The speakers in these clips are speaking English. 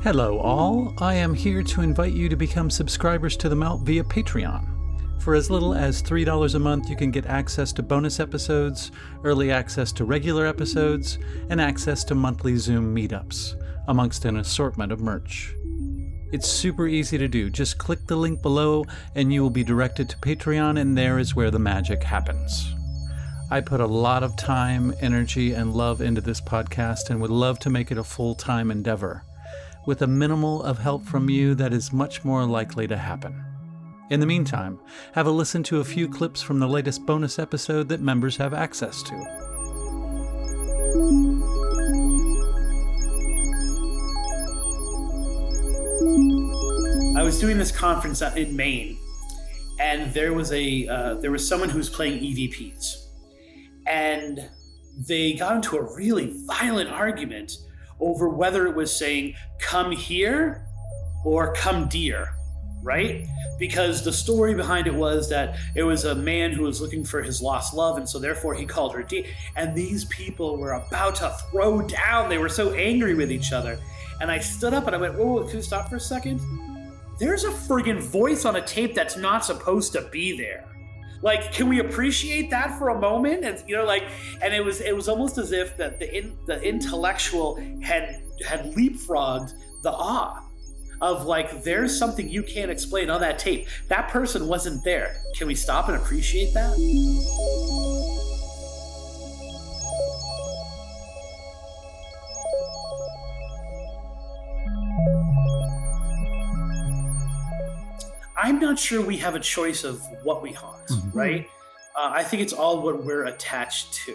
Hello all, I am here to invite you to become subscribers to The Melt via Patreon. For as little as $3 a month, you can get access to bonus episodes, early access to regular episodes, and access to monthly Zoom meetups, amongst an assortment of merch. It's super easy to do. Just click the link below and you will be directed to Patreon, and there is where the magic happens. I put a lot of time, energy, and love into this podcast and would love to make it a full-time endeavor. With a minimal of help from you, that is much more likely to happen. In the meantime, have a listen to a few clips from the latest bonus episode that members have access to. I was doing this conference in Maine, and there was someone who was playing EVPs, and they got into a really violent argument over whether it was saying "come here" or "come dear," right? Because the story behind it was that it was a man who was looking for his lost love, and so therefore he called her dear. And these people were about to throw down. They were so angry with each other. And I stood up and I went, whoa, can we stop for a second? There's a friggin' voice on a tape that's not supposed to be there. Like, can we appreciate that for a moment? And and it was almost as if that the intellectual had leapfrogged the awe of like, there's something you can't explain on that tape. That person wasn't there. Can we stop and appreciate that? I'm not sure we have a choice of what we haunt, right? I think it's all what we're attached to.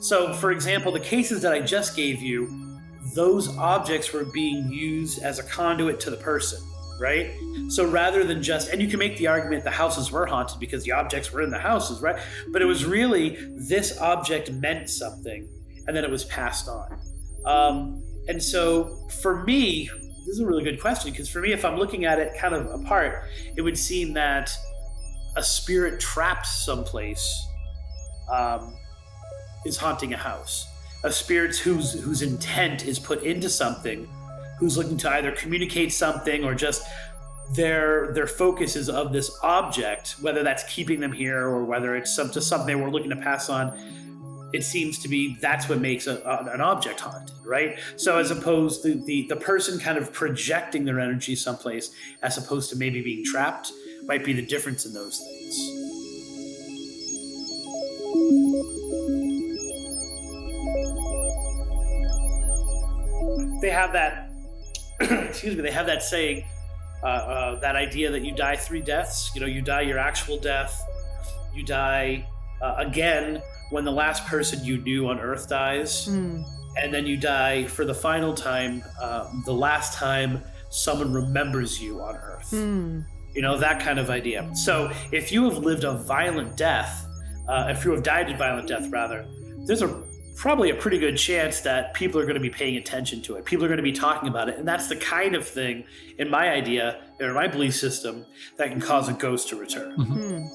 So, for example, the cases that I just gave you, those objects were being used as a conduit to the person, right? So rather than just, and you can make the argument the houses were haunted because the objects were in the houses, right? But it was really this object meant something, and then it was passed on. And so for me, this is a really good question, because for me, if I'm looking at it kind of apart, it would seem that a spirit trapped someplace is haunting a house. A spirit whose intent is put into something, who's looking to either communicate something or just their focus is of this object, whether that's keeping them here or whether it's something they were looking to pass on. It seems to be that's what makes an object haunted, right? So as opposed to the person kind of projecting their energy someplace as opposed to maybe being trapped might be the difference in those things. They have that, they have that saying, that idea that you die 3 deaths. You die your actual death, you die again when the last person you knew on Earth dies, and then you die for the final time, the last time someone remembers you on Earth. That kind of idea. So if you have lived a violent death, if you have died a violent death rather, there's probably a pretty good chance that people are going to be paying attention to it. People are going to be talking about it. And that's the kind of thing, in my idea, or my belief system, that can cause a ghost to return.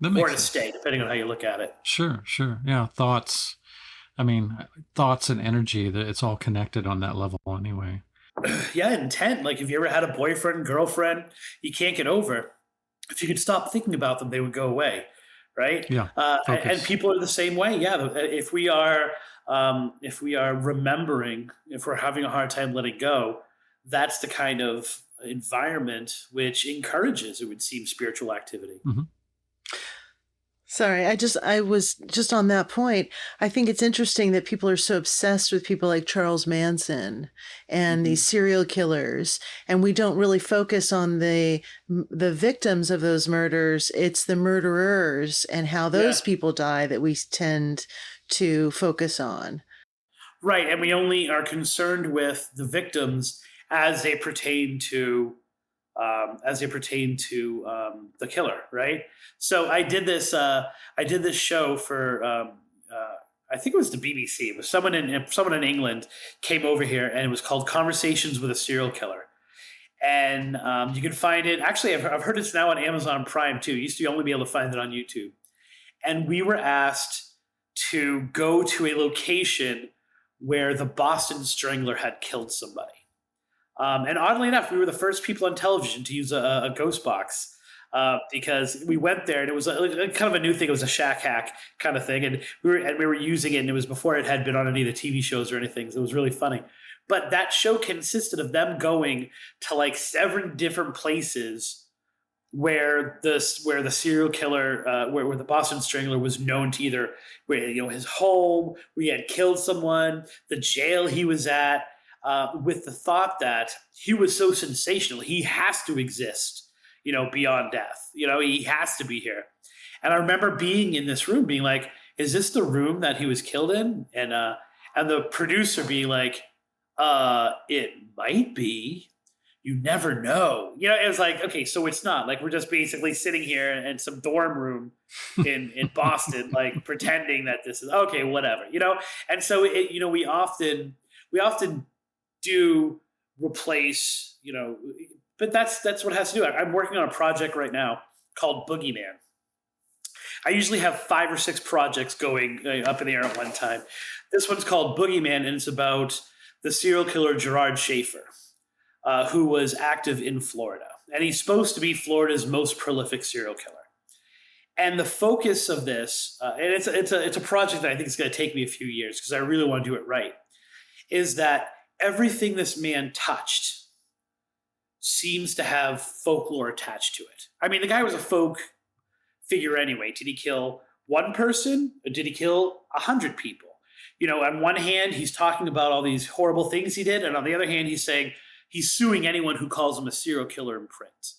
That or makes to sense. stay, depending on how you look at it. Sure. Yeah, thoughts. I mean, thoughts and energy, it's all connected on that level anyway. Yeah, intent. Like if you ever had a boyfriend, girlfriend, you can't get over, if you could stop thinking about them, they would go away, right? Yeah, And focus. people are the same way. Yeah, if we are remembering, if we're having a hard time letting go, that's the kind of environment which encourages, it would seem, spiritual activity. Mm-hmm. Sorry, I was just on that point. I think it's interesting that people are so obsessed with people like Charles Manson and these serial killers, and we don't really focus on the victims of those murders. It's the murderers and how those people die that we tend to focus on. Right, and we only are concerned with the victims as they pertain to the killer, right? So I did this show for I think it was the BBC. It was someone in England came over here, and it was called Conversations with a Serial Killer. And you can find it. Actually, I've heard it's now on Amazon Prime too. You used to only be able to find it on YouTube. And we were asked to go to a location where the Boston Strangler had killed somebody. And oddly enough, we were the first people on television to use a ghost box because we went there, and it was kind of a new thing. It was a shack hack kind of thing, and we were using it, and it was before it had been on any of the TV shows or anything. So it was really funny. But that show consisted of them going to like 7 different places where the serial killer, where the Boston Strangler was known to either, his home, where he had killed someone, the jail he was at. With the thought that he was so sensational, he has to exist, beyond death. He has to be here. And I remember being in this room, being like, "Is this the room that he was killed in?" And the producer being like, "It might be. You never know." It was like, okay, so it's not like we're just basically sitting here in some dorm room in Boston, like pretending that this is okay, whatever, And so we often do replace, but that's what it has to do. I'm working on a project right now called Boogeyman. I usually have 5 or 6 projects going up in the air at one time. This one's called Boogeyman, and it's about the serial killer Gerard Schaefer, who was active in Florida. And he's supposed to be Florida's most prolific serial killer. And the focus of this, and it's a project that I think is going to take me a few years because I really want to do it right, is that everything this man touched seems to have folklore attached to it. I mean, the guy was a folk figure anyway. Did he kill one person, or did he kill 100 people? On one hand, he's talking about all these horrible things he did, and on the other hand, he's saying he's suing anyone who calls him a serial killer in print.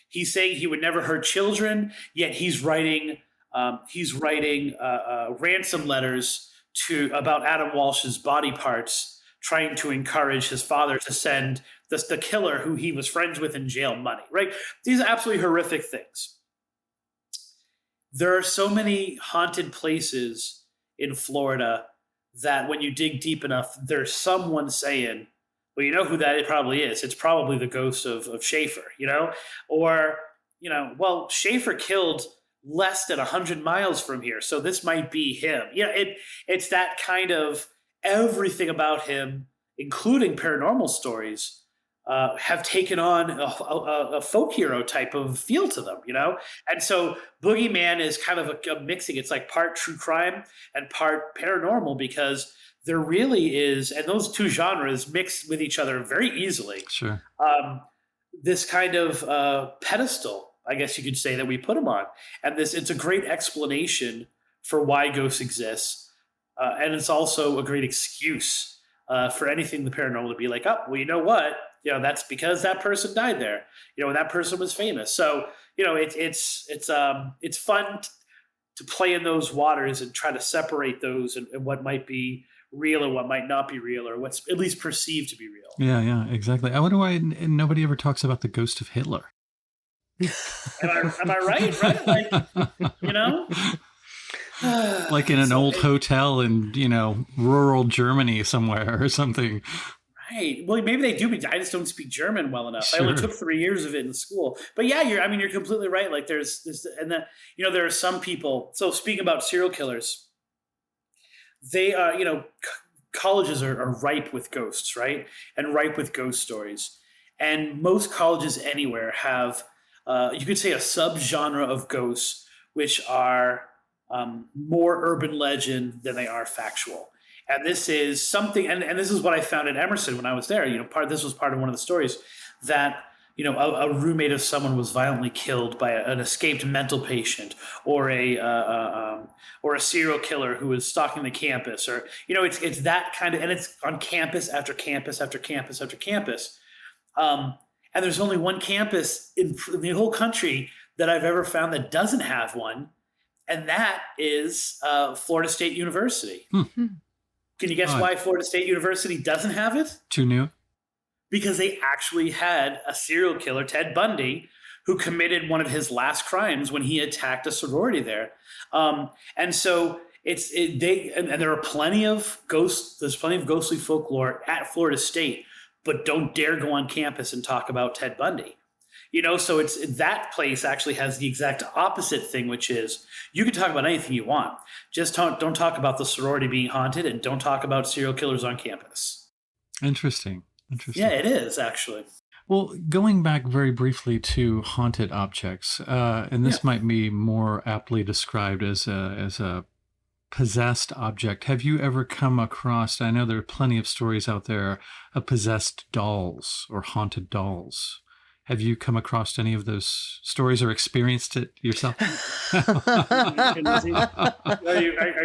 He's saying he would never hurt children, yet he's writing ransom letters about Adam Walsh's body parts, trying to encourage his father to send the killer who he was friends with in jail money, right? These are absolutely horrific things. There are so many haunted places in Florida that when you dig deep enough, there's someone saying, well, you know who that probably is. It's probably the ghost of Schaefer, Or, well, Schaefer killed less than 100 miles from here, so this might be him. It's that kind of everything about him, including paranormal stories, have taken on a folk hero type of feel to them, And so Boogeyman is kind of a mixing. It's like part true crime and part paranormal, because there really is, and those two genres mix with each other very easily. Sure. This kind of pedestal, I guess you could say, that we put him on. And it's a great explanation for why ghosts exist. And it's also a great excuse for anything the paranormal to be like, oh, well, you know what? That's because that person died there. And that person was famous. So, it's fun to play in those waters and try to separate those and what might be real and what might not be real, or what's at least perceived to be real. Yeah, exactly. I wonder why nobody ever talks about the ghost of Hitler. Am I right? Right? Like in an old hotel in, rural Germany somewhere or something. Right. Well, maybe they do. I just don't speak German well enough. Sure. I only took 3 years of it in school. But yeah, you're completely right. Like there's, and then, there are some people. So speaking about serial killers, they, colleges are ripe with ghosts, right? And ripe with ghost stories. And most colleges anywhere have, you could say, a subgenre of ghosts, which are more urban legend than they are factual. And this is something, and this is what I found at Emerson when I was there. This was part of one of the stories that, a roommate of someone was violently killed by an escaped mental patient, or a serial killer who was stalking the campus, or it's that kind of, and it's on campus after campus after campus after campus. And there's only one campus in the whole country that I've ever found that doesn't have one, and that is Florida State University. Can you guess why Florida State University doesn't have it? Too new? Because they actually had a serial killer, Ted Bundy, who committed one of his last crimes when he attacked a sorority there. And so there are plenty of ghosts. There's plenty of ghostly folklore at Florida State, but don't dare go on campus and talk about Ted Bundy. So that place actually has the exact opposite thing, which is you can talk about anything you want. Just don't talk about the sorority being haunted, and don't talk about serial killers on campus. Interesting. Yeah, it is actually. Well, going back very briefly to haunted objects, and this might be more aptly described as a possessed object. Have you ever come across, I know there are plenty of stories out there of possessed dolls or haunted dolls. Have you come across any of those stories or experienced it yourself? Are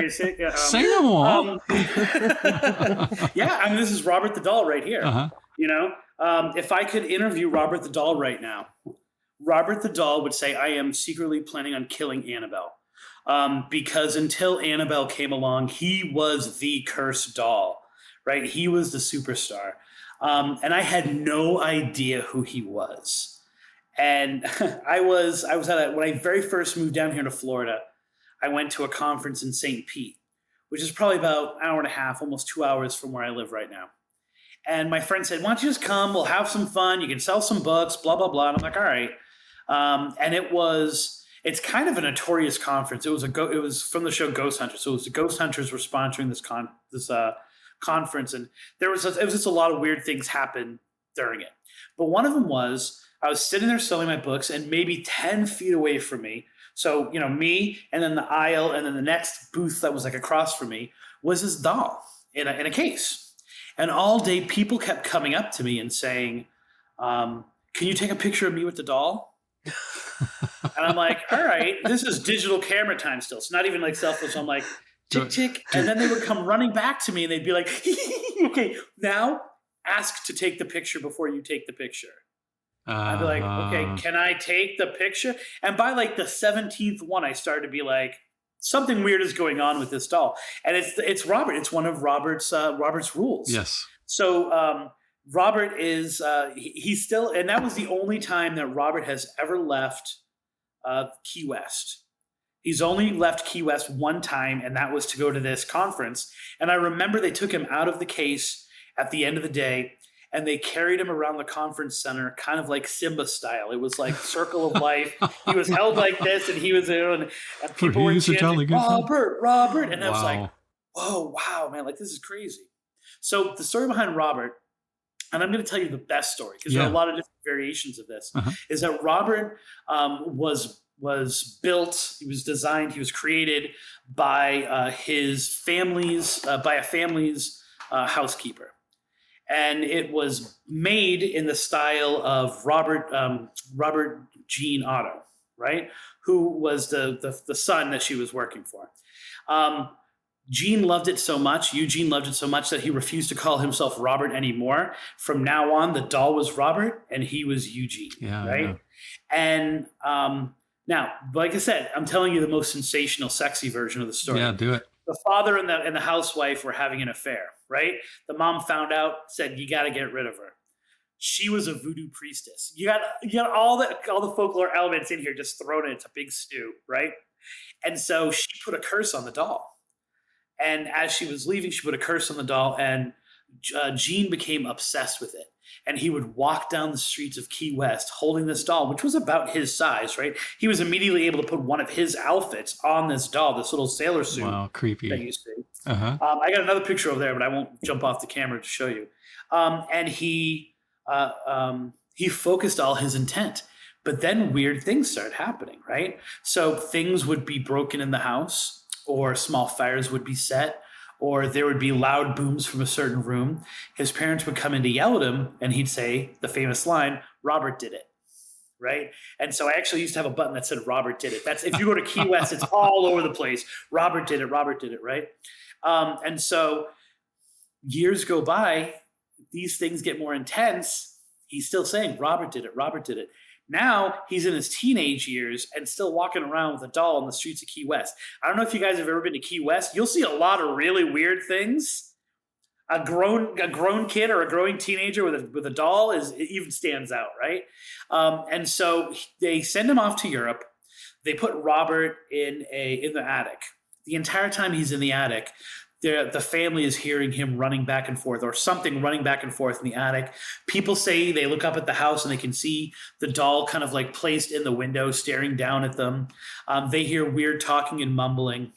you sick? Say no more. Yeah, this is Robert the Doll right here. If I could interview Robert the Doll right now, Robert the Doll would say, I am secretly planning on killing Annabelle. Because until Annabelle came along, he was the cursed doll, right? He was the superstar. And I had no idea who he was. And I was when I very first moved down here to Florida, I went to a conference in St. Pete, which is probably about an hour and a half, almost 2 hours from where I live right now. And my friend said, why don't you just come? We'll have some fun. You can sell some books, blah, blah, blah. And I'm like, all right. And it's kind of a notorious conference. It was from the show Ghost Hunters. So it was the Ghost Hunters were sponsoring this conference, and it was just a lot of weird things happen during it. But one of them was I was sitting there selling my books, and maybe 10 feet away from me, so me, and then the aisle, and then the next booth that was like across from me was this doll in a case. And all day people kept coming up to me and saying, can you take a picture of me with the doll? And I'm like, all right, this is digital camera time still. It's not even like cell phone. So I'm like, tick, tick. And then they would come running back to me and they'd be like, okay, now ask to take the picture before you take the picture. I'd be like, okay, can I take the picture? And by like the 17th one, I started to be like, something weird is going on with this doll. And it's Robert. It's one of Robert's rules. Yes. So Robert is he's still, and that was the only time that Robert has ever left Key West. He's only left Key West one time, and that was to go to this conference. And I remember they took him out of the case at the end of the day, and they carried him around the conference center, kind of like Simba style. It was like Circle of Life. He was held like this, and he was there, and people were chanting, Robert. And I was like, whoa, wow, man, like this is crazy. So the story behind Robert, and I'm going to tell you the best story, because there are a lot of different variations of this, is that Robert was built, he was designed, he was created by his family's, by a family's housekeeper. And it was made in the style of Robert Jean Otto, right? Who was the son that she was working for. Eugene loved it so much that he refused to call himself Robert anymore. From now on, the doll was Robert and he was Eugene, right? Yeah. And now, like I said, I'm telling you the most sensational, sexy version of the story. Yeah, do it. The father and the housewife were having an affair, right? The mom found out, said, you got to get rid of her. She was a voodoo priestess. You got all the folklore elements in here just thrown into a big stew, right? And so she put a curse on the doll. And as she was leaving, she put a curse on the doll. And Gene became obsessed with it. And he would walk down the streets of Key West holding this doll, which was about his size, right? He was immediately able to put one of his outfits on this doll, this little sailor suit. Wow, creepy. That you see. Uh-huh. I got another picture over there, but I won't jump off the camera to show you. And he focused all his intent. But then weird things started happening, right? So things would be broken in the house, or small fires would be set, or there would be loud booms from a certain room. His parents would come in to yell at him, and he'd say the famous line, "Robert did it," right? And so I actually used to have a button that said "Robert did it." That's if you go to Key West, it's all over the place. Robert did it, right? And so years go by, these things get more intense. He's still saying, "Robert did it." Now he's in his teenage years and still walking around with a doll on the streets of Key West. I don't know if you guys have ever been to Key West. You'll see a lot of really weird things. A grown kid or a growing teenager with a doll it even stands out, right? And so they send him off to Europe. They put Robert in the attic. The entire time he's in the attic, the family is hearing him running back and forth, or something running back and forth in the attic. People say they look up at the house and they can see the doll kind of like placed in the window, staring down at them. They hear weird talking and mumbling.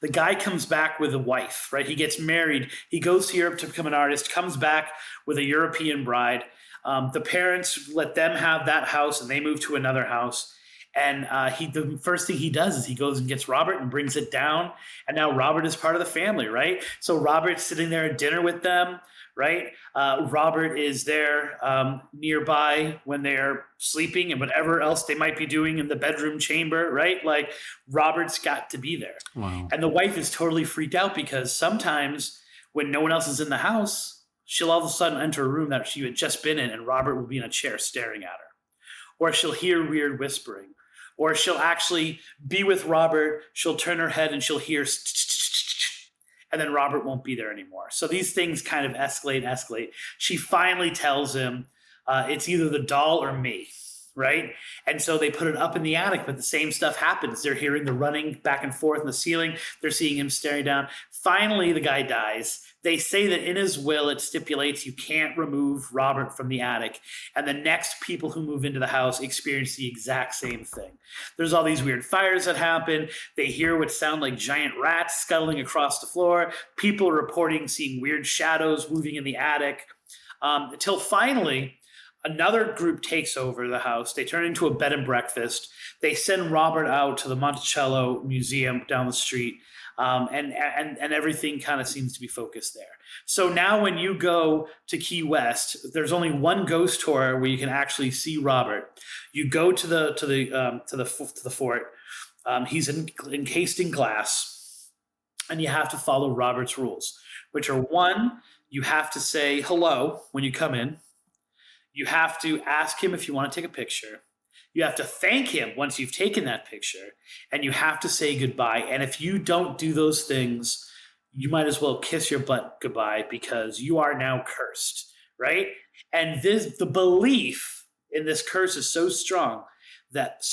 The guy comes back with a wife, right? He gets married. He goes to Europe to become an artist, comes back with a European bride. The parents let them have that house and they move to another house. And the first thing he does is he goes and gets Robert and brings it down. And now Robert is part of the family, right? So Robert's sitting there at dinner with them, right? Robert is there nearby when they're sleeping and whatever else they might be doing in the bedroom chamber, right? Like Robert's got to be there. Wow. And the wife is totally freaked out because sometimes when no one else is in the house, she'll all of a sudden enter a room that she had just been in and Robert will be in a chair staring at her. Or she'll hear weird whispering. Or she'll actually be with Robert, she'll turn her head and she'll hear and then Robert won't be there anymore. So these things kind of escalate. She finally tells him it's either the doll or me, right? And so they put it up in the attic, but the same stuff happens. They're hearing the running back and forth in the ceiling. They're seeing him staring down. Finally, the guy dies. They say that in his will, it stipulates you can't remove Robert from the attic. And the next people who move into the house experience the exact same thing. There's all these weird fires that happen. They hear what sound like giant rats scuttling across the floor. People are reporting seeing weird shadows moving in the attic. Until finally, another group takes over the house. They turn into a bed and breakfast. They send Robert out to the Monticello Museum down the street. And everything kind of seems to be focused there. So now when you go to Key West, there's only one ghost tour where you can actually see Robert. You go to the fort. He's encased in glass, and you have to follow Robert's rules, which are: one, you have to say hello when you come in. You have to ask him if you want to take a picture. You have to thank him once you've taken that picture, and you have to say goodbye. And if you don't do those things, you might as well kiss your butt goodbye because you are now cursed, right? And the belief in this curse is so strong that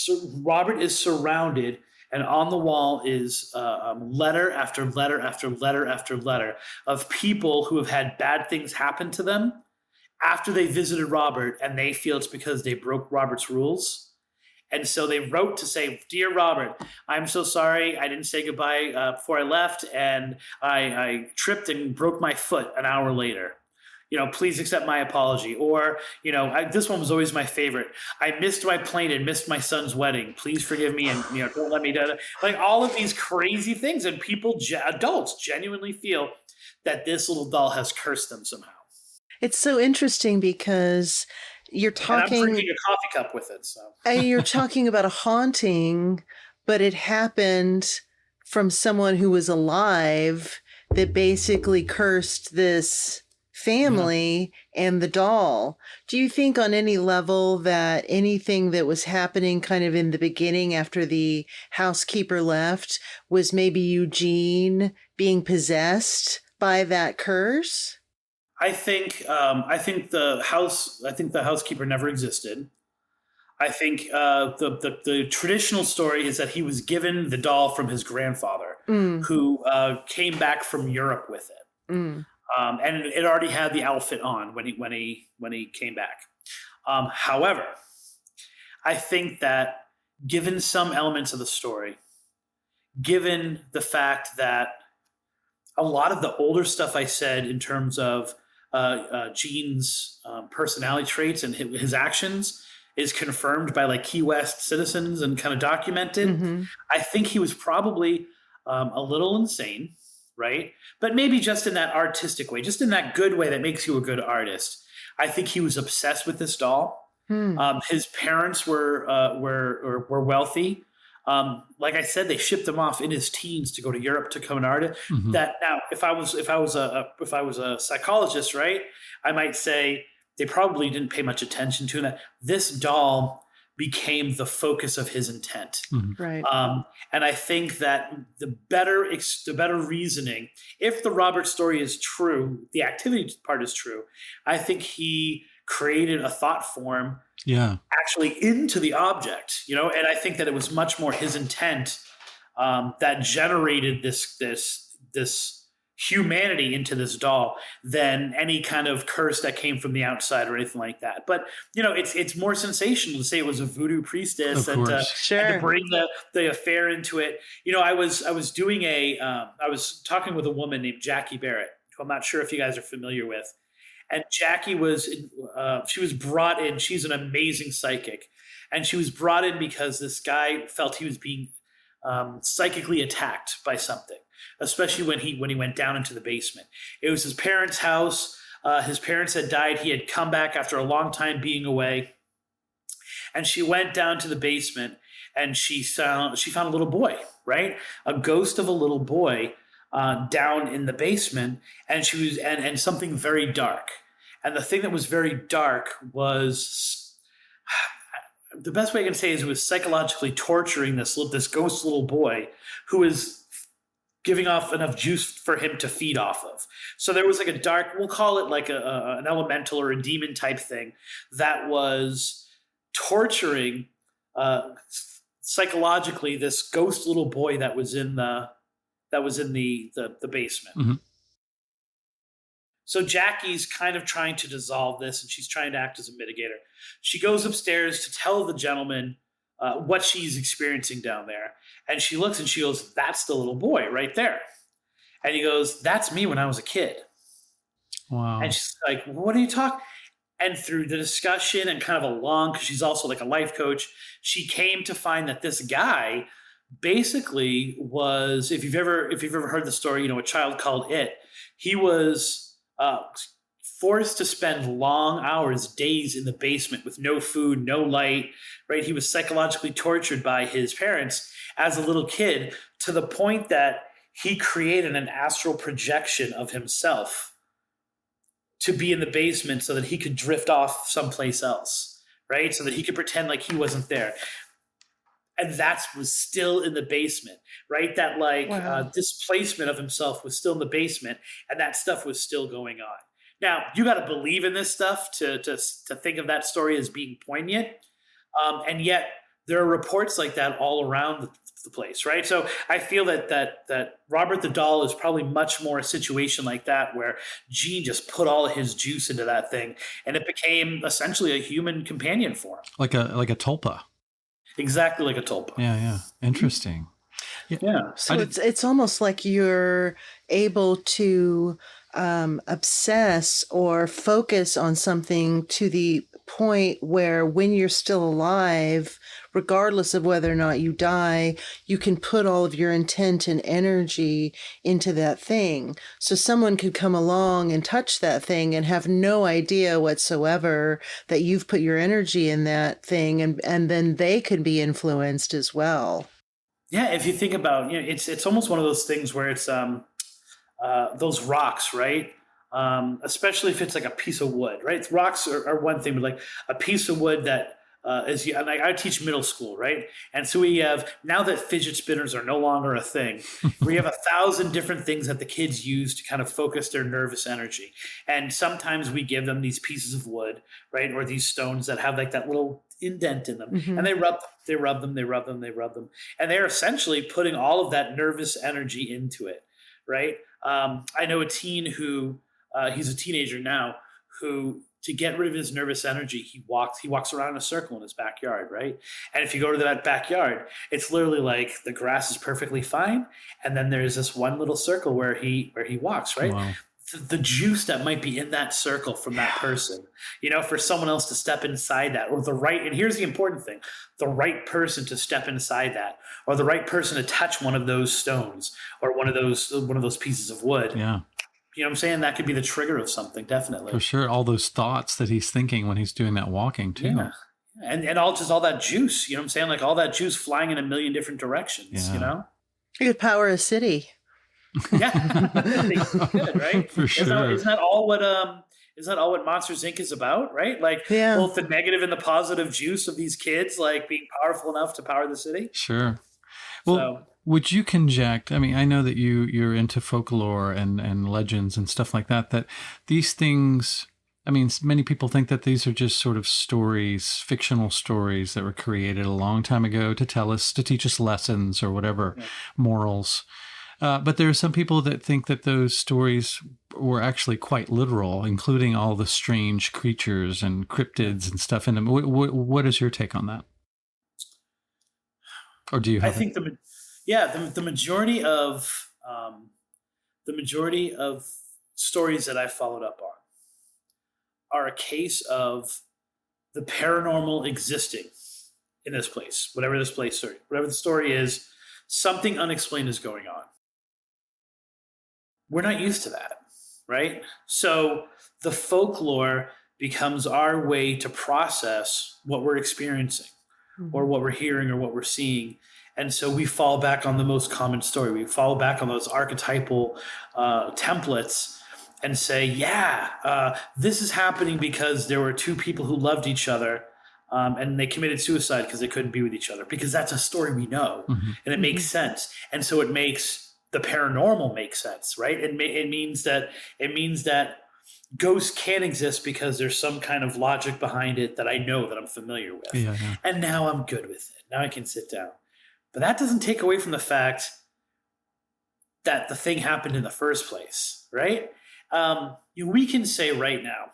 Robert is surrounded, and on the wall is letter after letter after letter after letter of people who have had bad things happen to them after they visited Robert, and they feel it's because they broke Robert's rules. And so they wrote to say, "Dear Robert, I'm so sorry. I didn't say goodbye before I left, and I tripped and broke my foot an hour later. Please accept my apology." Or, this one was always my favorite. "I missed my plane and missed my son's wedding. Please forgive me and, don't let me do." Like all of these crazy things. And people, adults, genuinely feel that this little doll has cursed them somehow. It's so interesting because you're talking. And I'm drinking a coffee cup with it. So you're talking about a haunting, but it happened from someone who was alive that basically cursed this family and the doll. Do you think on any level that anything that was happening kind of in the beginning after the housekeeper left was maybe Eugene being possessed by that curse? I think the housekeeper never existed. I think the traditional story is that he was given the doll from his grandfather, who came back from Europe with it. And it already had the outfit on when he came back. However, I think that given some elements of the story, given the fact that a lot of the older stuff I said in terms of Gene's personality traits and his actions is confirmed by like Key West citizens and kind of documented, I think he was probably a little insane, right? But maybe just in that artistic way, just in that good way that makes you a good artist. I think he was obsessed with this doll. His parents were wealthy. Like I said, they shipped him off in his teens to go to Europe to become an artist. That now, if I was a psychologist, right, I might say they probably didn't pay much attention to that. This doll became the focus of his intent, Right. and I think that the better reasoning, if the Robert story is true, the activity part is true, I think he created a thought form actually into the object, and I think that it was much more his intent that generated this humanity into this doll than any kind of curse that came from the outside or anything like that. But it's more sensational to say it was a voodoo priestess and to bring the affair into it. I was doing I was talking with a woman named Jackie Barrett, who I'm not sure if you guys are familiar with. And Jackie she was brought in. She's an amazing psychic. And she was brought in because this guy felt he was being psychically attacked by something, especially when he went down into the basement. It was his parents' house. His parents had died. He had come back after a long time being away. And she went down to the basement and she found a little boy, right? A ghost of a little boy down in the basement. And she was and something very dark. And the thing that was very dark was, the best way I can say is it was psychologically torturing this ghost little boy who was giving off enough juice for him to feed off of. So there was like a dark, we'll call it like an elemental or a demon type thing that was torturing psychologically this ghost little boy that was in the basement. So Jackie's kind of trying to dissolve this, and she's trying to act as a mitigator. She goes upstairs to tell the gentleman what she's experiencing down there. And she looks and she goes, "That's the little boy right there." And he goes, "That's me when I was a kid." Wow. And she's like, "What are you talking?" And through the discussion and kind of because she's also like a life coach, she came to find that this guy basically was, if you've ever heard the story, A Child Called It, he was forced to spend long hours, days in the basement with no food, no light, right? He was psychologically tortured by his parents as a little kid to the point that he created an astral projection of himself to be in the basement so that he could drift off someplace else, right? So that he could pretend like he wasn't there. And that was still in the basement, right? That displacement of himself was still in the basement, and that stuff was still going on. Now, you got to believe in this stuff to think of that story as being poignant, and yet there are reports like that all around the place, right? So I feel that Robert the Doll is probably much more a situation like that, where Gene just put all of his juice into that thing, and it became essentially a human companion for him, like a tulpa. Exactly like a tulpa. Yeah. Interesting. Yeah. So it's almost like you're able to obsess or focus on something to the point where when you're still alive, regardless of whether or not you die, you can put all of your intent and energy into that thing. So someone could come along and touch that thing and have no idea whatsoever that you've put your energy in that thing, and then they could be influenced as well. Yeah, if you think about, it's almost one of those things where it's those rocks, right? Especially if it's like a piece of wood, right? Rocks are one thing, but like a piece of wood that and I teach middle school, right? And so we have, now that fidget spinners are no longer a thing, we have 1,000 different things that the kids use to kind of focus their nervous energy. And sometimes we give them these pieces of wood, right? Or these stones that have like that little indent in them, and they rub them. And they're essentially putting all of that nervous energy into it, right? I know a teen who he's a teenager now, who, to get rid of his nervous energy, he walks around in a circle in his backyard, right? And if you go to that backyard, it's literally like the grass is perfectly fine, and then there's this one little circle where he walks, right? Wow. The juice that might be in that circle from that person, for someone else to step inside that, or and here's the important thing, the right person to step inside that, or the right person to touch one of those stones or one of those pieces of wood. Yeah. You know what I'm saying? That could be the trigger of something, definitely. For sure. All those thoughts that he's thinking when he's doing that walking too. Yeah. And all that juice, you know what I'm saying? Like all that juice flying in a million different directions, Yeah. You could power a city. Yeah. Good, right? For sure. Isn't that all what Monsters Inc. is about, right? Like both the negative and the positive juice of these kids, like being powerful enough to power the city. Sure. Well, would you conject, I mean, I know that you're into folklore and legends and stuff like that these things, I mean, many people think that these are just sort of stories, fictional stories that were created a long time ago to teach us lessons or whatever, morals. But there are some people that think that those stories were actually quite literal, including all the strange creatures and cryptids and stuff in them. What is your take on that? Or do you have? I think the majority of stories that I followed up on are a case of the paranormal existing in this place, whatever the story is, something unexplained is going on. We're not used to that, right? So the folklore becomes our way to process what we're experiencing or what we're hearing or what we're seeing. And so we fall back on the most common story. We fall back on those archetypal templates and say, this is happening because there were two people who loved each other and they committed suicide because they couldn't be with each other, because that's a story we know and it makes sense. And so it makes the paranormal make sense, right? It means that ghosts can exist because there's some kind of logic behind it that I know, that I'm familiar with. Yeah. And now I'm good with it. Now I can sit down. But that doesn't take away from the fact that the thing happened in the first place, right? We can say right now,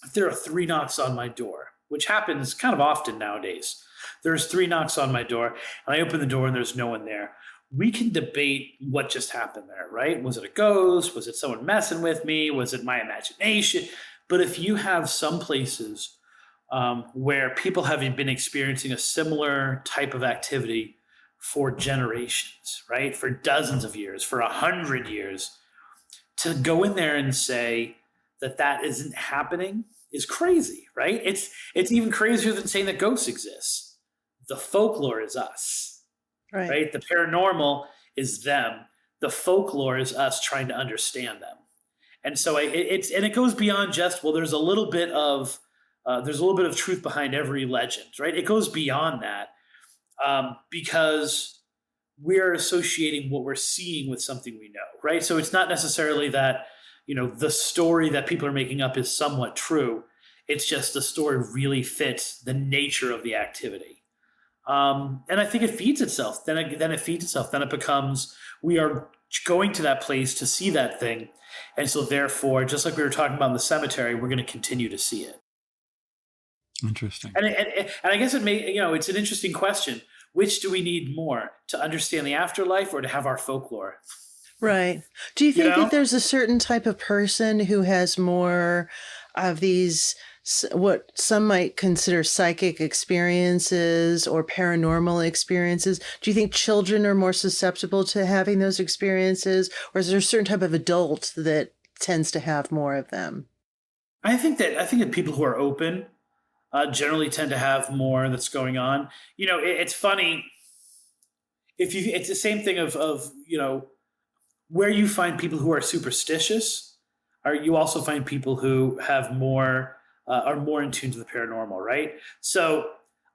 if there are 3 knocks on my door, which happens kind of often nowadays, there's 3 knocks on my door, and I open the door and there's no one there. We can debate what just happened there, right? Was it a ghost? Was it someone messing with me? Was it my imagination? But if you have some places where people have been experiencing a similar type of activity for generations, right? For dozens of years, for 100 years, to go in there and say that isn't happening is crazy, right? It's even crazier than saying that ghosts exist. The folklore is us. Right? The paranormal is them. The folklore is us trying to understand them. And so it goes beyond just, well, there's a little bit of truth behind every legend, right? It goes beyond that because we're associating what we're seeing with something we know, right? So it's not necessarily that, the story that people are making up is somewhat true. It's just the story really fits the nature of the activity. And I think it feeds itself. Then it feeds itself. Then it becomes, we are going to that place to see that thing. And so therefore, just like we were talking about in the cemetery, we're going to continue to see it. Interesting. And I guess it's an interesting question. Which do we need more, to understand the afterlife or to have our folklore? Right. Do you think that there's a certain type of person who has more of these, what some might consider psychic experiences or paranormal experiences? Do you think children are more susceptible to having those experiences, or is there a certain type of adult that tends to have more of them? I think that people who are open generally tend to have more that's going on. It's funny. It's the same thing of where you find people who are superstitious, or you also find people who have more are more in tune to the paranormal, right? So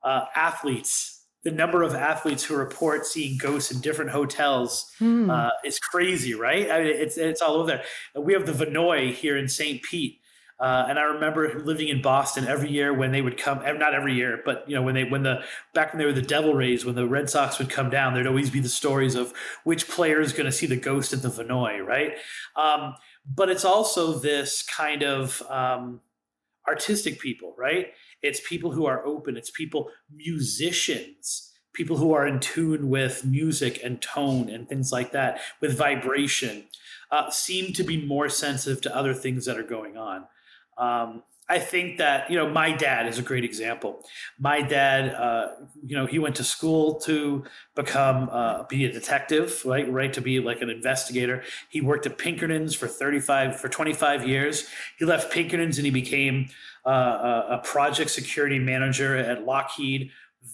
athletes, the number of athletes who report seeing ghosts in different hotels is crazy, right? I mean, it's all over there. We have the Vinoy here in St. Pete. And I remember living in Boston every year when they would come, not every year, but back when they were the Devil Rays, when the Red Sox would come down, there'd always be the stories of which player is going to see the ghost at the Vinoy, right? but it's also this kind of artistic people, right? It's people who are open. It's musicians, people who are in tune with music and tone and things like that, with vibration, seem to be more sensitive to other things that are going on. I think that, my dad is a great example. My dad, he went to school to be a detective, right? To be like an investigator. He worked at Pinkerton's for 25 years. He left Pinkerton's and he became a project security manager at Lockheed.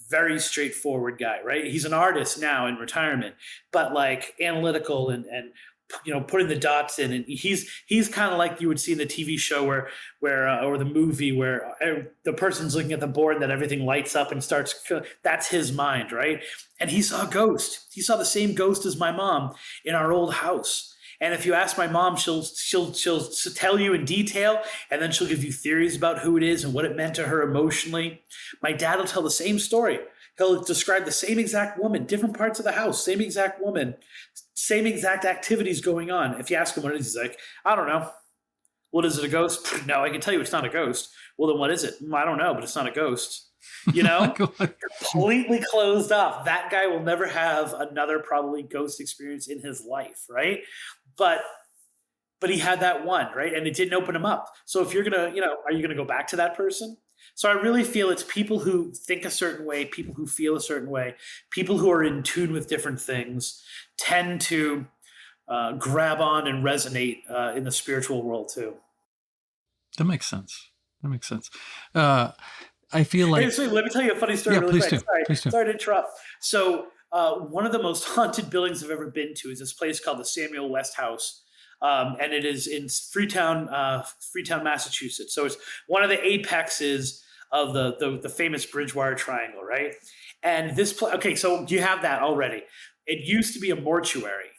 Very straightforward guy, right? He's an artist now in retirement, but like analytical and putting the dots in, and he's kind of like you would see in the TV show where or the movie where the person's looking at the board and that everything lights up and starts. That's his mind, right? And he saw a ghost. He saw the same ghost as my mom in our old house. And if you ask my mom, she'll tell you in detail, and then she'll give you theories about who it is and what it meant to her emotionally. My dad will tell the same story. He'll describe the same exact woman, different parts of the house, same exact woman, same exact activities going on. If you ask him what it is, he's like, I don't know. What is it, a ghost? No, I can tell you it's not a ghost. Well, then what is it? I don't know, but it's not a ghost. Completely closed off. That guy will never have another probably ghost experience in his life, right? But he had that one, right? And it didn't open him up. So if you're going to, are you going to go back to that person? So I really feel it's people who think a certain way, people who feel a certain way, people who are in tune with different things tend to grab on and resonate in the spiritual world too. That makes sense. I feel like... Hey, let me tell you a funny story really quick. Please do. Sorry to interrupt. So one of the most haunted buildings I've ever been to is this place called the Samuel West House. And it is in Freetown, Massachusetts. So it's one of the apexes of the famous Bridgewater Triangle, right? And this so you have that already. It used to be a mortuary,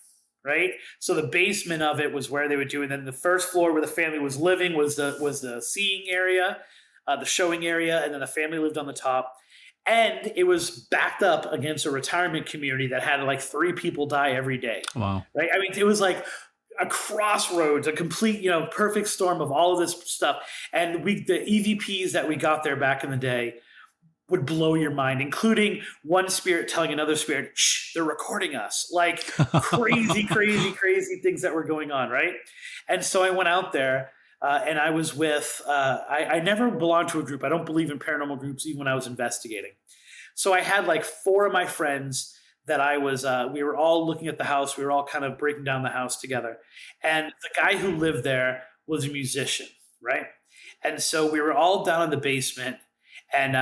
right? So the basement of it was where they would do, and then the first floor where the family was living was the seeing area, the showing area, and then the family lived on the top. And it was backed up against a retirement community that had like 3 people die every day. Wow. Right? I mean, it was like a crossroads, a complete, perfect storm of all of this stuff. And the EVPs that we got there back in the day would blow your mind, including one spirit telling another spirit, shh, they're recording us. Like crazy, crazy things that were going on, right? And so I went out there and I was with, I never belonged to a group. I don't believe in paranormal groups, even when I was investigating. So I had like 4 of my friends that I was, we were all looking at the house. We were all kind of breaking down the house together. And the guy who lived there was a musician, right? And so we were all down in the basement. And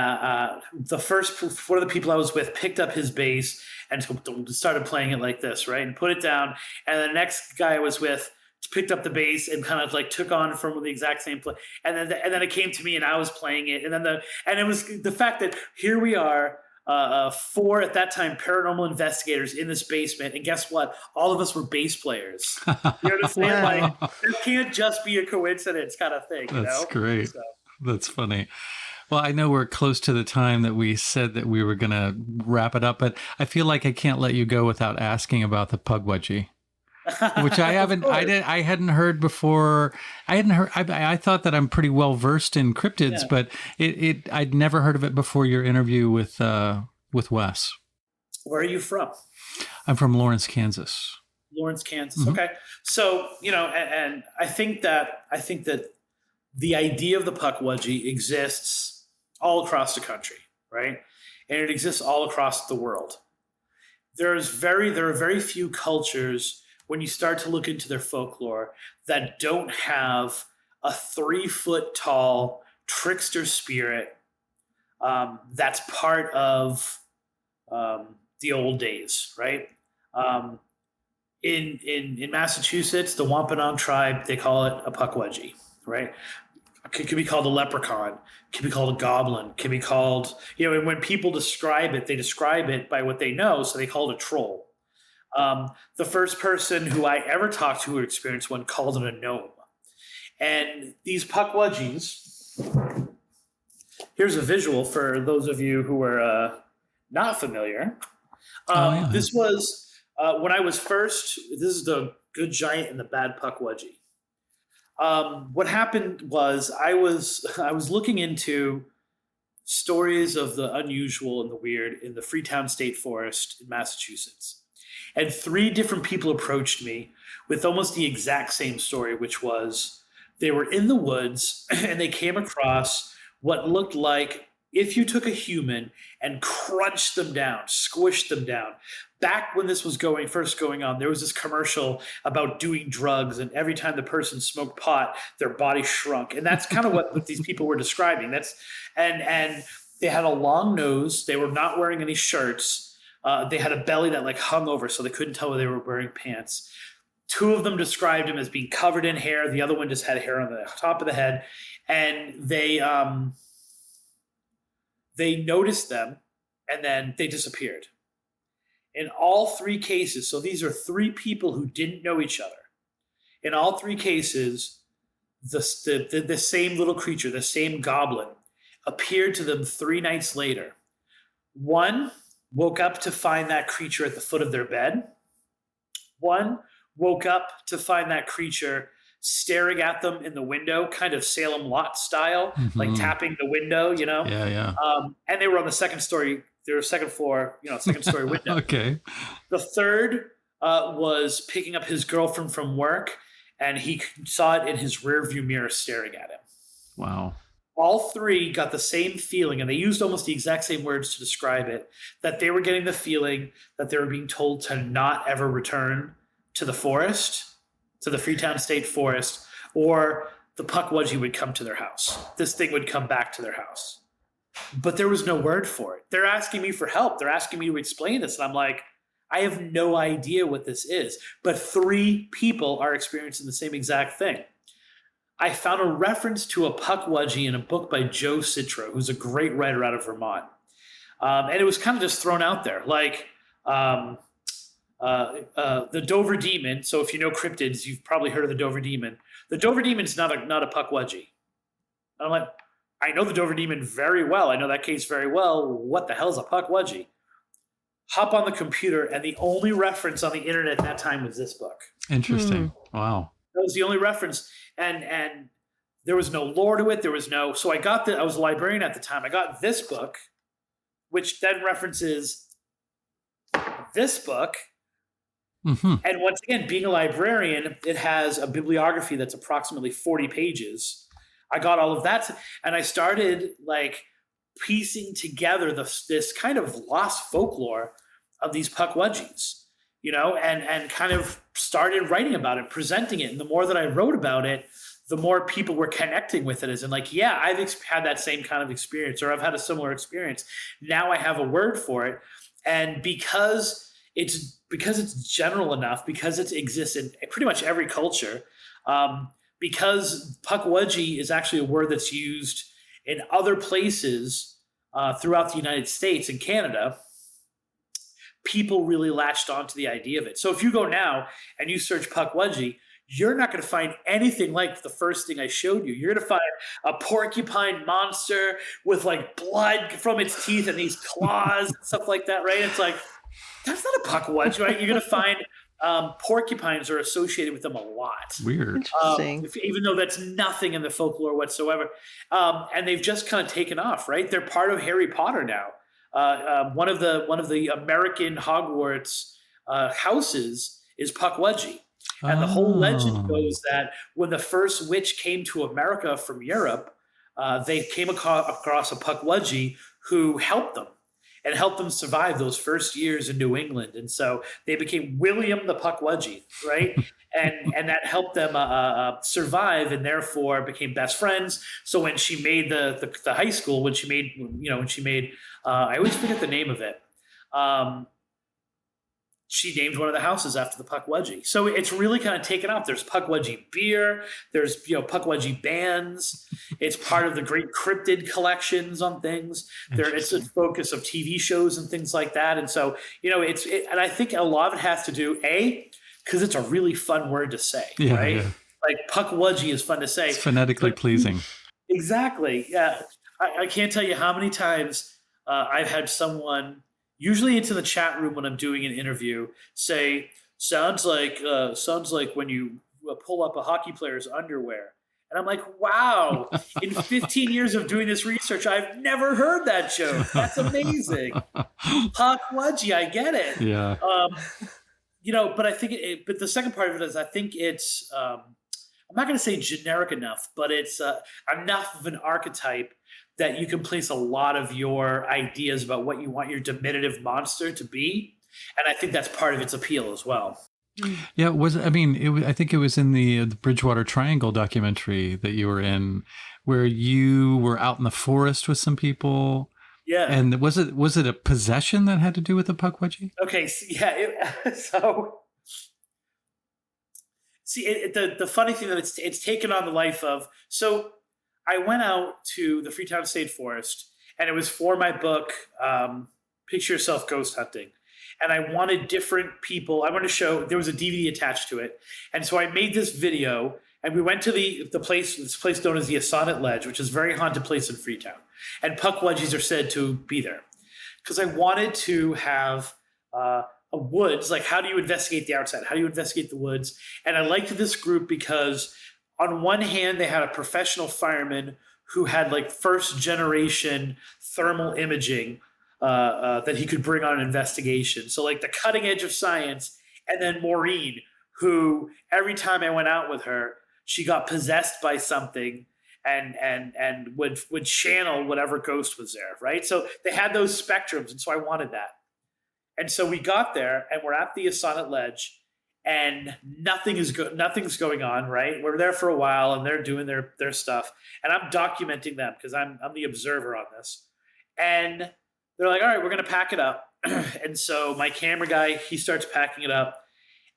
the first one of the people I was with picked up his bass and started playing it like this, right? And put it down. And the next guy I was with picked up the bass and kind of like took on from the exact same play. And then it came to me and I was playing it. And it was the fact that here we are, 4 at that time paranormal investigators in this basement, and guess what? All of us were bass players. You understand? Wow. Like, it can't just be a coincidence kind of thing. That's great. So. That's funny. Well, I know we're close to the time that we said that we were going to wrap it up, but I feel like I can't let you go without asking about the Pugwudgie. Which I hadn't heard before. I thought that I'm pretty well versed in cryptids, but I'd never heard of it before your interview with Wes. Where are you from? I'm from Lawrence, Kansas. Lawrence, Kansas. Mm-hmm. Okay. So, and I think that the idea of the Pugwudgie exists all across the country, right? And it exists all across the world. There are very few cultures, when you start to look into their folklore, that don't have a 3-foot tall trickster spirit that's part of the old days, right? In Massachusetts, the Wampanoag tribe, they call it a Pugwudgie, right? It could be called a leprechaun. It could be called a goblin. It could be called, and when people describe it, they describe it by what they know, so they call it a troll. The first person who I ever talked to who experienced one called it a gnome. And these Pugwudgies, here's a visual for those of you who are not familiar. This was when I was first, this is the good giant and the bad Pugwudgie. What happened was I was looking into stories of the unusual and the weird in the Freetown State Forest in Massachusetts. And 3 different people approached me with almost the exact same story, which was they were in the woods and they came across what looked like if you took a human and crunched them down, squished them down. Back when this was first going on, there was this commercial about doing drugs, and every time the person smoked pot, their body shrunk. And that's kind of what these people were describing. And they had a long nose. They were not wearing any shirts. They had a belly that like hung over, so they couldn't tell whether they were wearing pants. 2 of them described him as being covered in hair. The other one just had hair on the top of the head. And they noticed them, and then they disappeared. In all 3 cases, so these are 3 people who didn't know each other. In all 3 cases, the same little creature, the same goblin, appeared to them 3 nights later. 1 woke up to find that creature at the foot of their bed. 1 woke up to find that creature staring at them in the window, kind of Salem Lot style, like tapping the window, you know? Yeah. And they were on the second story. They were second floor, second story window. Okay. The third was picking up his girlfriend from work, and he saw it in his rearview mirror staring at him. Wow. All 3 got the same feeling, and they used almost the exact same words to describe it, that they were getting the feeling that they were being told to not ever return to the forest, to the Freetown State Forest, or the Pukwudgie would come to their house. This thing would come back to their house. But there was no word for it. They're asking me for help. They're asking me to explain this. And I'm like, I have no idea what this is. But 3 people are experiencing the same exact thing. I found a reference to a Pukwudgie in a book by Joe Citro, who's a great writer out of Vermont. And it was kind of just thrown out there. Like the Dover Demon. So if you know cryptids, you've probably heard of the Dover Demon. The Dover Demon's not a Pukwudgie. And I'm like, I know the Dover Demon very well. I know that case very well. What the hell's a Pukwudgie? Hop on the computer, and the only reference on the internet at that time was this book. Interesting. Wow. That was the only reference. And there was no lore to it. There was no. So I was a librarian at the time. I got this book, which then references this book. And once again, being a librarian, it has a bibliography that's approximately 40 pages. I got all of that, and I started like piecing together this kind of lost folklore of these Pukwudgies, and kind of started writing about it, presenting it. And the more that I wrote about it, the more people were connecting with it, as in like, yeah, I've had that same kind of experience, or I've had a similar experience. Now I have a word for it. And because it's general enough, because it exists in pretty much every culture, because Pukwudgie is actually a word that's used in other places throughout the United States and Canada, people really latched onto the idea of it. So if you go now and you search Pukwudgie, you're not going to find anything like the first thing I showed you. You're going to find a porcupine monster with like blood from its teeth and these claws and stuff like that, right? It's like, that's not a Pukwudgie, right? You're going to find porcupines are associated with them a lot. Weird. Interesting. Even though that's nothing in the folklore whatsoever. And they've just kind of taken off, right? They're part of Harry Potter now. One of the American Hogwarts houses is Pukwudgie. And the whole legend goes that when the first witch came to America from Europe, they came across a Pukwudgie who helped them and helped them survive those first years in New England. And so they became William the Pukwudgie, right? and that helped them survive, and therefore became best friends. So when she made the high school, when she made I always forget the name of it. She named one of the houses after the Pukwudgie. So it's really kind of taken off. There's Pukwudgie beer. There's Pukwudgie bands. It's part of the great cryptid collections on things. It's a focus of TV shows and things like that. And so and I think a lot of it has to do because it's a really fun word to say, right? Yeah. Like Pukwudgie is fun to say. It's phonetically pleasing. Exactly. Yeah. I can't tell you how many times I've had someone. Usually it's in the chat room when I'm doing an interview, say, sounds like when you pull up a hockey player's underwear. And I'm like, wow, in 15 years of doing this research, I've never heard that joke. That's amazing. Pukwudgie, I get it. Yeah. But I think but the second part of it is I think it's, I'm not going to say generic enough, but it's enough of an archetype that you can place a lot of your ideas about what you want your diminutive monster to be. And I think that's part of its appeal as well. Yeah, I think it was in the Bridgewater Triangle documentary that you were in, where you were out in the forest with some people. Yeah. And was it a possession that had to do with the Pukwudgie? Okay. The funny thing that it's taken on the life of. So I went out to the Freetown State Forest, and it was for my book, Picture Yourself Ghost Hunting. And I wanted different people. I wanted to show, there was a DVD attached to it. And so I made this video, and we went to this place known as the Assonet Ledge, which is a very haunted place in Freetown. And Pukwudgies are said to be there. Because I wanted to have a woods, like how do you investigate the outside? How do you investigate the woods? And I liked this group because on one hand, they had a professional fireman who had like first generation thermal imaging that he could bring on an investigation. So like the cutting edge of science. And then Maureen, who every time I went out with her, she got possessed by something and would channel whatever ghost was there, right? So they had those spectrums, and so I wanted that. And so we got there, and we're at the Assonet Ledge, and nothing's going on, right? We're there for a while, and they're doing their stuff, and I'm documenting them because I'm the observer on this. And they're like, all right, we're going to pack it up. And so my camera guy, he starts packing it up.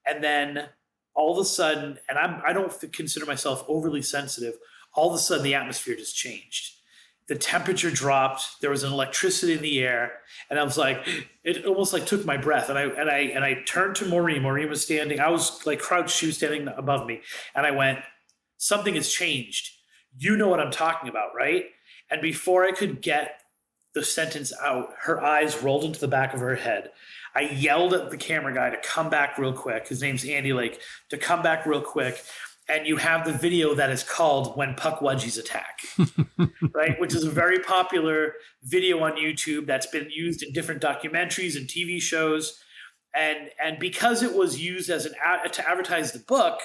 And then all of a sudden, and I don't consider myself overly sensitive, all of a sudden the atmosphere just changed. The temperature dropped. There was an electricity in the air. And I was like, it almost like took my breath. And I turned to Maureen. Maureen was standing. I was like crouched. She was standing above me. And I went, something has changed. You know what I'm talking about, right? And before I could get the sentence out, her eyes rolled into the back of her head. I yelled at the camera guy to come back real quick. His name's Andy Lake, to come back real quick. And you have the video that is called When Pukwudgies Attack, right? Which is a very popular video on YouTube that's been used in different documentaries and TV shows. And because it was used as to advertise the book,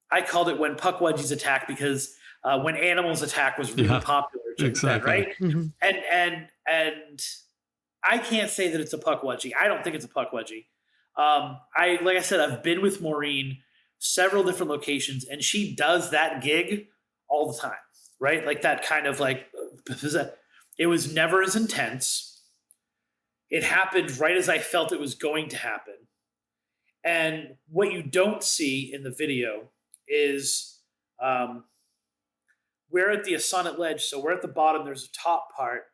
I called it When Pukwudgies Attack because When Animals Attack was really popular. Exactly. Then, right? Mm-hmm. And I can't say that it's a Pukwudgie. I don't think it's a Pukwudgie. Like I said, I've been with Maureen several different locations, and she does that gig all the time, right? Like that kind of like, it was never as intense. It happened right as I felt it was going to happen. And what you don't see in the video is we're at the Assonet Ledge, so we're at the bottom. There's a top part.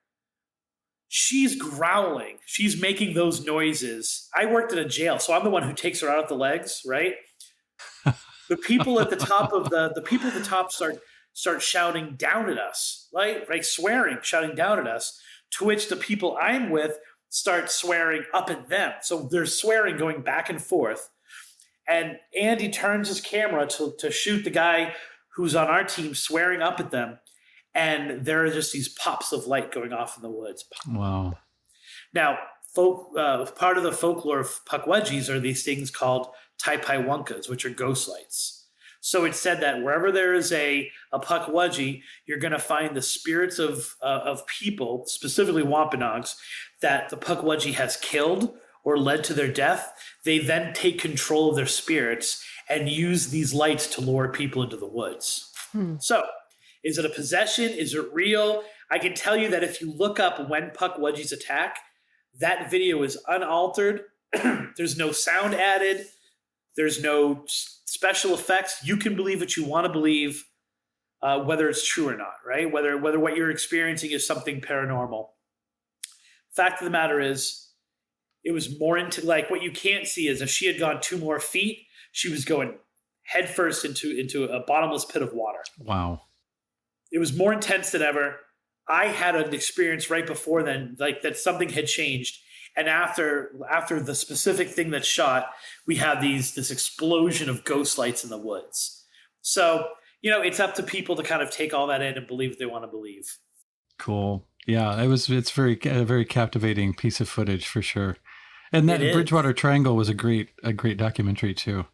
She's growling. She's making those noises. I worked in a jail, so I'm the one who takes her out of the legs, right? The people at the top of the people at the top start shouting down at us, right? Like swearing, shouting down at us. To which the people I'm with start swearing up at them. So there's swearing going back and forth. And Andy turns his camera to shoot the guy who's on our team swearing up at them. And there are just these pops of light going off in the woods. Wow. Now, part of the folklore of Pukwudgies are these things called typepodcastcomposttypepodcastp591, which are ghost lights. So it's said that wherever there is a Pukwudgie, you're going to find the spirits of people, specifically Wampanoags, that the Pukwudgie has killed or led to their death. They then take control of their spirits and use these lights to lure people into the woods. So is it a possession? Is it real? I can tell you that if you look up When Pukwudgies Attack, that video is unaltered. There's no sound added. There's no special effects. You can believe what you want to believe, whether it's true or not, right? Whether what you're experiencing is something paranormal. Fact of the matter is, it was more into like what you can't see is if she had gone 2 more feet, she was going headfirst into a bottomless pit of water. Wow. It was more intense than ever. I had an experience right before then, like that something had changed. And after the specific thing that's shot, we have this explosion of ghost lights in the woods. So, it's up to people to kind of take all that in and believe what they want to believe. Cool. Yeah, it's a very captivating piece of footage for sure. And that Bridgewater Triangle was a great documentary too.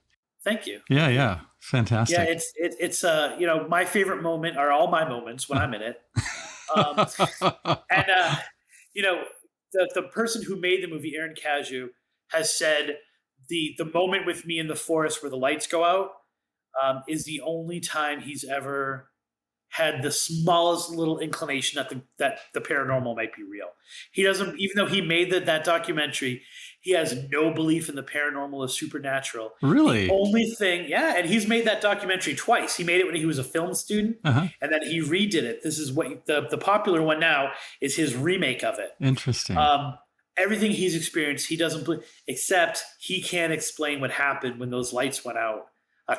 Thank you. Yeah. Fantastic. Yeah, it's my favorite moment are all my moments when I'm in it. The person who made the movie, Aaron Caju, has said the moment with me in the forest where the lights go out is the only time he's ever had the smallest little inclination that the paranormal might be real. He doesn't, even though he made that documentary, he has no belief in the paranormal or supernatural. Really? The only thing, and he's made that documentary twice. He made it when he was a film student, and then he redid it. This is what the popular one now is, his remake of it. Interesting. Everything he's experienced, he doesn't believe, except he can't explain what happened when those lights went out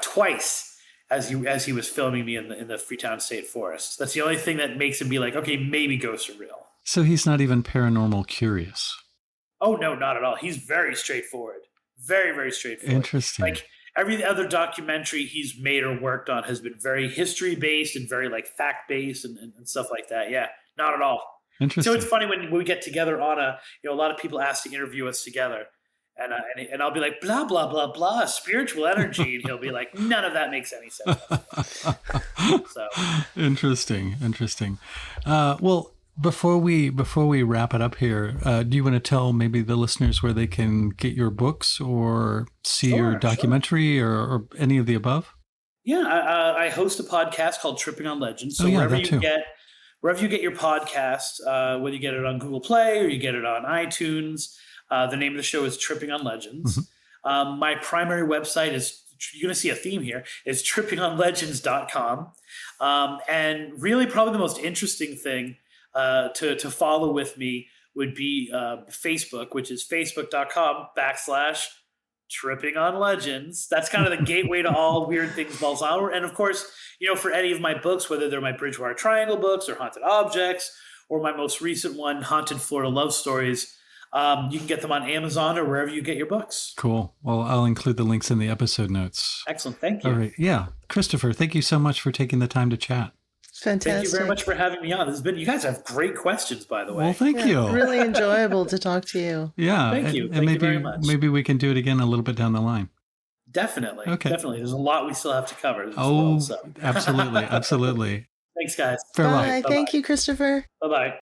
twice. As he was filming me in the Freetown State Forest. That's the only thing that makes him be like, okay, maybe ghosts are real. So he's not even paranormal curious. Oh, no, not at all. He's very straightforward. Very, very straightforward. Interesting. Like every other documentary he's made or worked on has been very history-based and very like fact-based and stuff like that. Yeah, not at all. Interesting. So it's funny when we get together on a lot of people ask to interview us together. And I'll be like, blah, blah, blah, blah, spiritual energy. And he'll be like, none of that makes any sense. So Interesting. Well, before we wrap it up here, do you want to tell maybe the listeners where they can get your books or see your documentary or any of the above? Yeah, I host a podcast called Tripping on Legends. So wherever you get your podcast, whether you get it on Google Play or you get it on iTunes, the name of the show is Tripping on Legends. Mm-hmm. My primary website is, you're going to see a theme here, is trippingonlegends.com. And really probably the most interesting thing to follow with me would be Facebook, which is facebook.com/Tripping on Legends. That's kind of the gateway to all weird things Balzhauer. And of course, for any of my books, whether they're my Bridgewater Triangle books or Haunted Objects, or my most recent one, Haunted Florida Love Stories, you can get them on Amazon or wherever you get your books. Cool. Well, I'll include the links in the episode notes. Excellent. Thank you. All right. Yeah. Christopher, thank you so much for taking the time to chat. Fantastic. Thank you very much for having me on. You guys have great questions, by the way. Well, thank you. Really enjoyable to talk to you. Yeah. Thank you. And Thank maybe, you very much. Maybe we can do it again a little bit down the line. Definitely. Okay. Definitely. There's a lot we still have to cover. Absolutely. Absolutely. Thanks, guys. Farewell. Bye. Thank you, Christopher. Bye-bye.